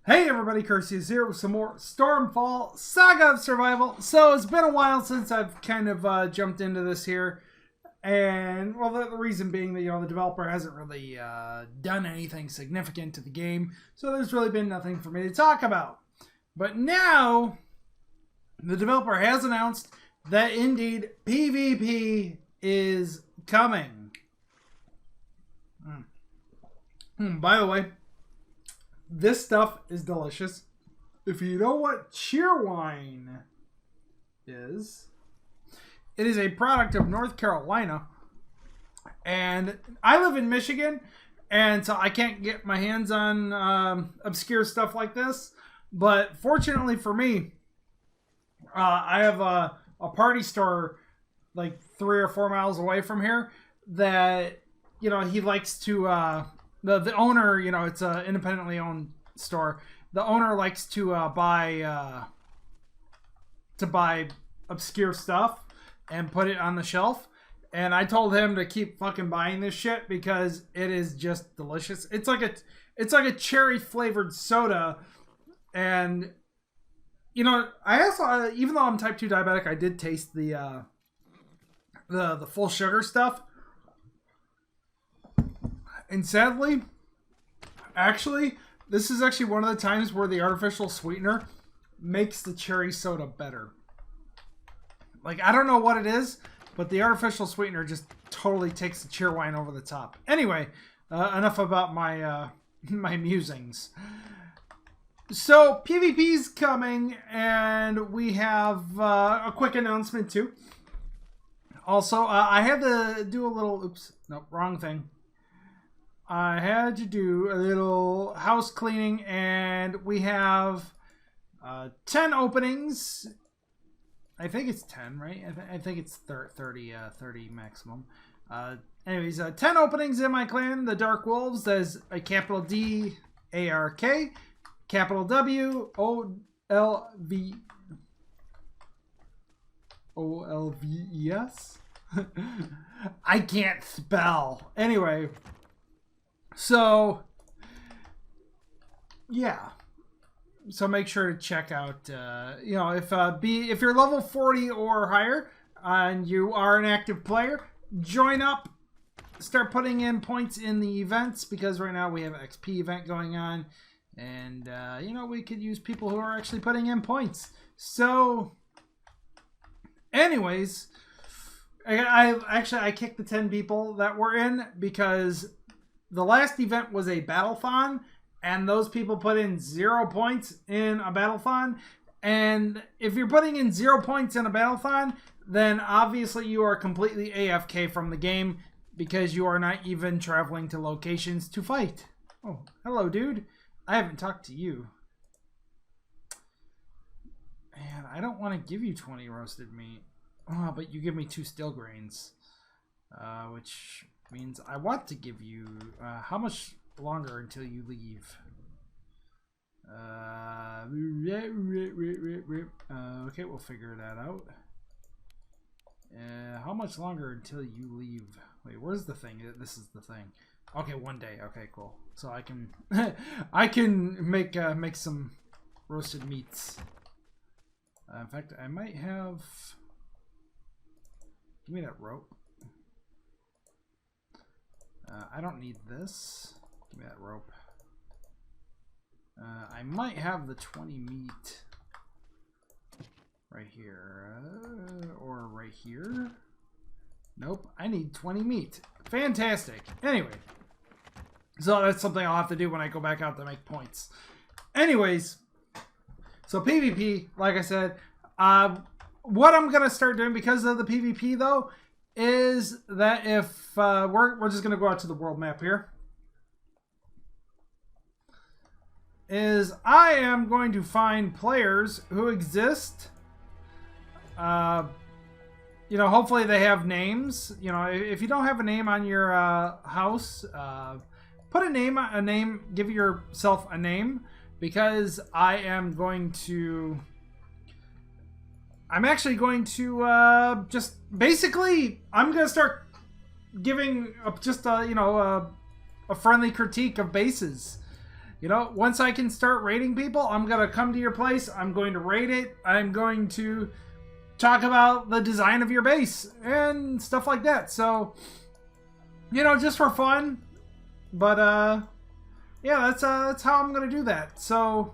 Hey everybody, Curseus here with some more Stormfall Saga of Survival. So it's been a while since I've kind of jumped into this here. And, well, the reason being that, the developer hasn't really done anything significant to the game. So there's really been nothing for me to talk about. But now, the developer has announced that indeed PvP is coming. By the way, this stuff is delicious. If you know what cheerwine is, it is a product of North Carolina. And I live in Michigan, and so I can't get my hands on obscure stuff like this. But fortunately for me, I have a party store like 3 or 4 miles away from here that, he likes to... The owner, it's an independently owned store. The owner likes to buy obscure stuff and put it on the shelf. And I told him to keep fucking buying this shit because it is just delicious. It's like a cherry flavored soda. And I also, even though I'm type 2 diabetic, I did taste the full sugar stuff. And sadly, this is actually one of the times where the artificial sweetener makes the cherry soda better. Like, I don't know what it is, but the artificial sweetener just totally takes the cheerwine over the top. Anyway, enough about my my musings. So, PvP's coming, and we have a quick announcement too. Also, I had to do a little... Oops, nope, wrong thing. I had to do a little house cleaning, and we have 10 openings. I think it's 10, right? I think it's 30 maximum. Anyways, 10 openings in my clan, the Dark Wolves. There's a capital D, A-R-K, capital W, O-L-V-E-S. I can't spell. Anyway... So, yeah. So make sure to check out, if you're level 40 or higher and you are an active player, join up. Start putting in points in the events because right now we have an XP event going on. And, we could use people who are actually putting in points. So, anyways, I kicked the 10 people that were in because... The last event was a battlethon, and those people put in 0 points in a battlethon. And if you're putting in 0 points in a battlethon, then obviously you are completely AFK from the game because you are not even traveling to locations to fight. Oh, hello, dude. I haven't talked to you. Man, I don't want to give you 20 roasted meat. Oh, but you give me 2 steel grains, which... means I want to give you how much longer until you leave? Okay, we'll figure that out. How much longer until you leave? Wait, where's the thing? This is the thing. Okay, 1 day. Okay, cool. So I can I can make some roasted meats. In fact, I might have. Give me that rope. I don't need this. Give me that rope. I might have the 20 meat right here. Or right here. Nope, I need 20 meat. Fantastic. Anyway. So that's something I'll have to do when I go back out to make points. Anyways. So PvP, like I said. What I'm going to start doing because of the PvP though... is that if we're just going to go out to the world map here, is I am going to find players who exist. Hopefully they have names. If you don't have a name on your house, put a name, give yourself a name, because I'm actually going to just basically I'm going to start giving just a friendly critique of bases. You know, once I can start raiding people, I'm going to come to your place. I'm going to raid it. I'm going to talk about the design of your base and stuff like that. So, you know, just for fun. But, yeah, that's how I'm going to do that. So,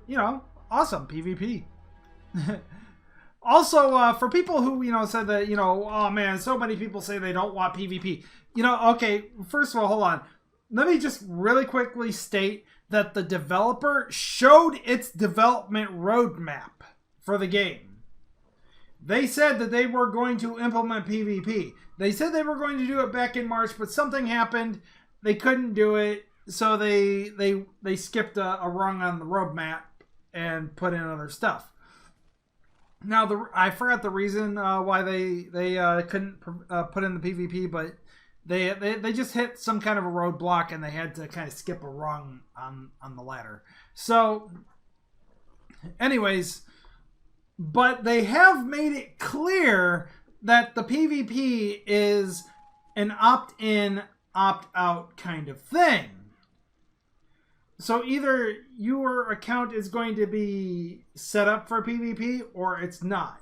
you know, awesome. PvP. Also, for people who, you know, said that, you know, oh man, so many people say they don't want PvP. You know, okay, first of all, hold on. Let me just really quickly state that the developer showed its development roadmap for the game. They said that they were going to implement PvP. They said they were going to do it back in March, but something happened. They couldn't do it, so they skipped a rung on the roadmap and put in other stuff. Now, I forgot the reason why they couldn't put in the PvP, but they just hit some kind of a roadblock and they had to kind of skip a rung on the ladder. So, anyways, but they have made it clear that the PvP is an opt-in, opt-out kind of thing. So either your account is going to be set up for PvP or it's not.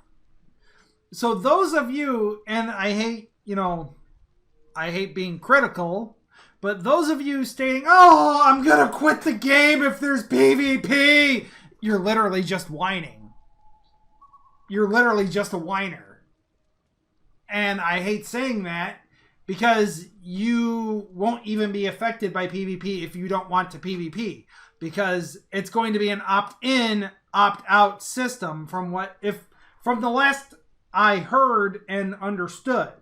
So those of you, and I hate being critical, but those of you stating, oh, I'm going to quit the game if there's PvP, you're literally just whining. You're literally just a whiner. And I hate saying that, because you won't even be affected by PvP if you don't want to PvP. Because it's going to be an opt-in, opt-out system from the last I heard and understood.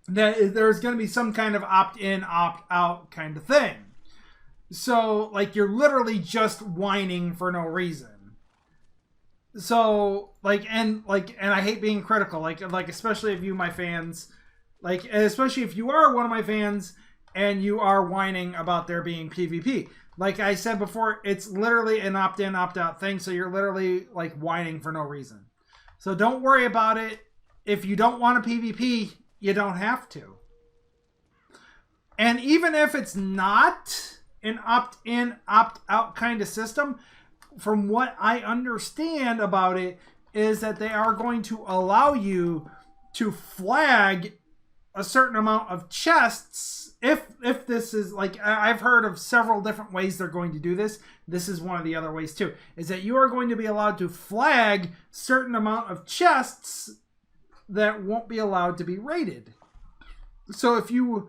That there's going to be some kind of opt-in, opt-out kind of thing. So, like, you're literally just whining for no reason. So, and I hate being critical, like especially if you, my fans, especially if you are one of my fans and you are whining about there being PvP. Like I said before, it's literally an opt-in, opt-out thing, so you're literally, like, whining for no reason. So don't worry about it. If you don't want a PvP, you don't have to. And even if it's not an opt-in, opt-out kind of system, from what I understand about it, is that they are going to allow you to flag a certain amount of chests. If this is, like, I've heard of several different ways they're going to do this. This is one of the other ways too, is that you are going to be allowed to flag certain amount of chests that won't be allowed to be raided. So if you're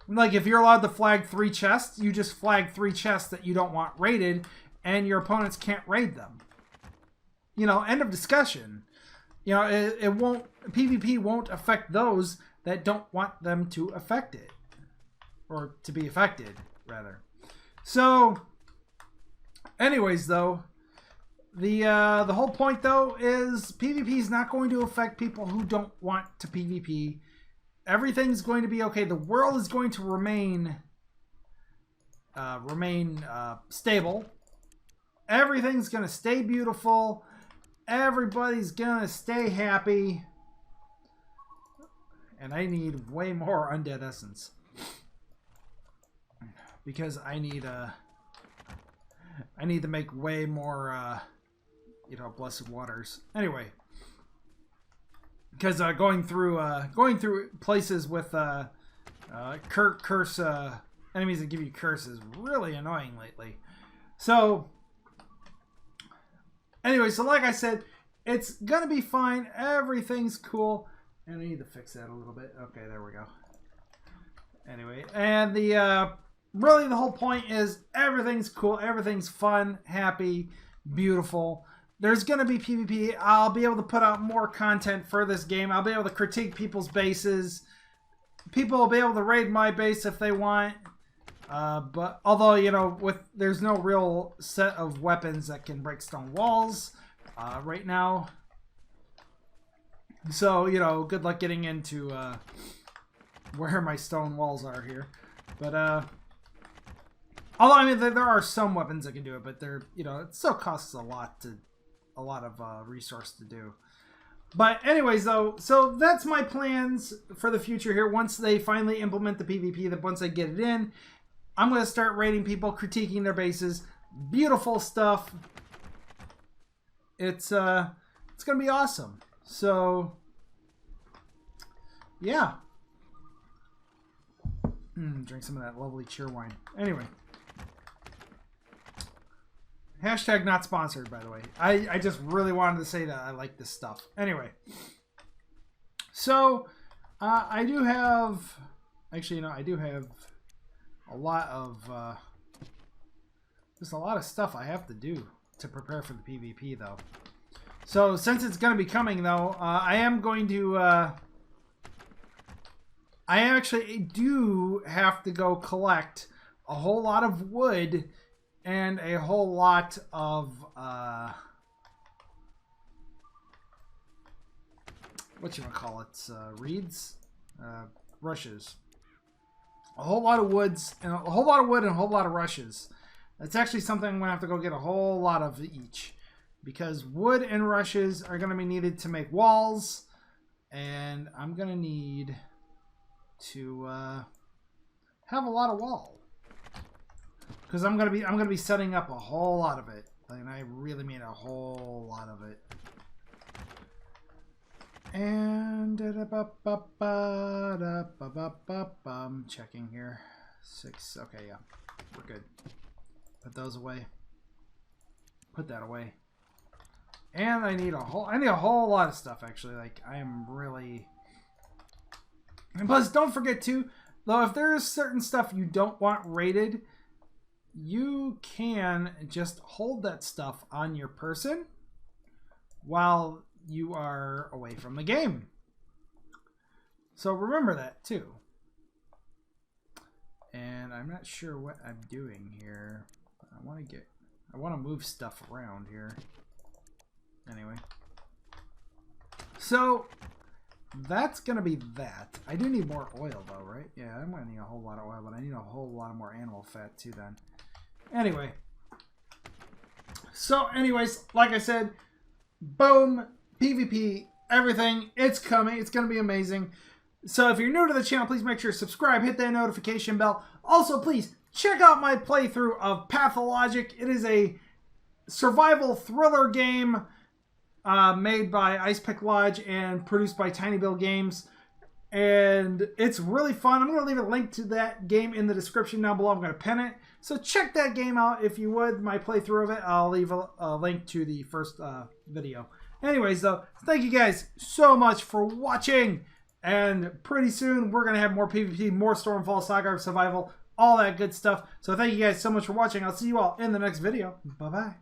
allowed to flag 3 chests, you just flag 3 chests that you don't want raided, and your opponents can't raid them. You know, end of discussion. You know, PvP won't affect those that don't want them to affect it. Or to be affected, rather. So, anyways, though, the whole point, though, is PvP is not going to affect people who don't want to PvP. Everything's going to be okay. The world is going to remain stable. Everything's going to stay beautiful. Everybody's going to stay happy. And I need way more undead essence. Because I need to make way more blessed waters. Anyway, because going through places with curse enemies that give you curse is really annoying lately. So anyway, so like I said, it's gonna be fine. Everything's cool. And I need to fix that a little bit. Okay, there we go. Anyway, and really the whole point is everything's cool, everything's fun, happy, beautiful. There's going to be PvP. I'll be able to put out more content for this game. I'll be able to critique people's bases. People will be able to raid my base if they want. But although, you know, there's no real set of weapons that can break stone walls right now. So, you know, good luck getting into where my stone walls are here. But, although, I mean, there are some weapons that can do it, but they're, you know, it still costs a lot of resource to do. But anyways, though, so that's my plans for the future here. Once they finally implement the PvP, that once I get it in, I'm going to start rating people, critiquing their bases. Beautiful stuff. It's going to be awesome. So, yeah. Drink some of that lovely cheer wine. Anyway. Hashtag not sponsored, by the way. I just really wanted to say that I like this stuff. Anyway. So, I do have... Actually, you know, I do have a lot of... there's a lot of stuff I have to do to prepare for the PvP, though. So, since it's going to be coming, though, I am going to... I actually do have to go collect a whole lot of wood and a whole lot of... whatchamacallits? Reeds? Rushes. A whole lot of woods, and a whole lot of wood and a whole lot of rushes. That's actually something I'm going to have to go get a whole lot of each. Because wood and rushes are going to be needed to make walls. And I'm going to need to have a lot of wall. Because I'm gonna be setting up a whole lot of it. And I really mean a whole lot of it. And I'm checking here. 6. Okay, yeah, we're good. Put those away. Put that away. And I need a whole lot of stuff, actually. Like, I am really... And plus, don't forget too, though, if there is certain stuff you don't want rated, you can just hold that stuff on your person while you are away from the game. So remember that too. And I'm not sure what I'm doing here. I want to move stuff around here. Anyway. So that's going to be that. I do need more oil though, right? Yeah, I'm going to need a whole lot of oil, but I need a whole lot more animal fat too then. Anyway. So anyways, like I said, boom, PvP, everything, it's coming. It's going to be amazing. So if you're new to the channel, please make sure to subscribe, hit that notification bell. Also, please check out my playthrough of Pathologic. It is a survival thriller game made by Ice Pick Lodge and produced by Tiny Bill Games. And it's really fun. I'm going to leave a link to that game in the description down below. I'm going to pin it. So check that game out if you would, my playthrough of it. I'll leave a link to the first video. Anyways, though, thank you guys so much for watching. And pretty soon, we're going to have more PvP, more Stormfall, Saga, Survival, all that good stuff. So thank you guys so much for watching. I'll see you all in the next video. Bye-bye.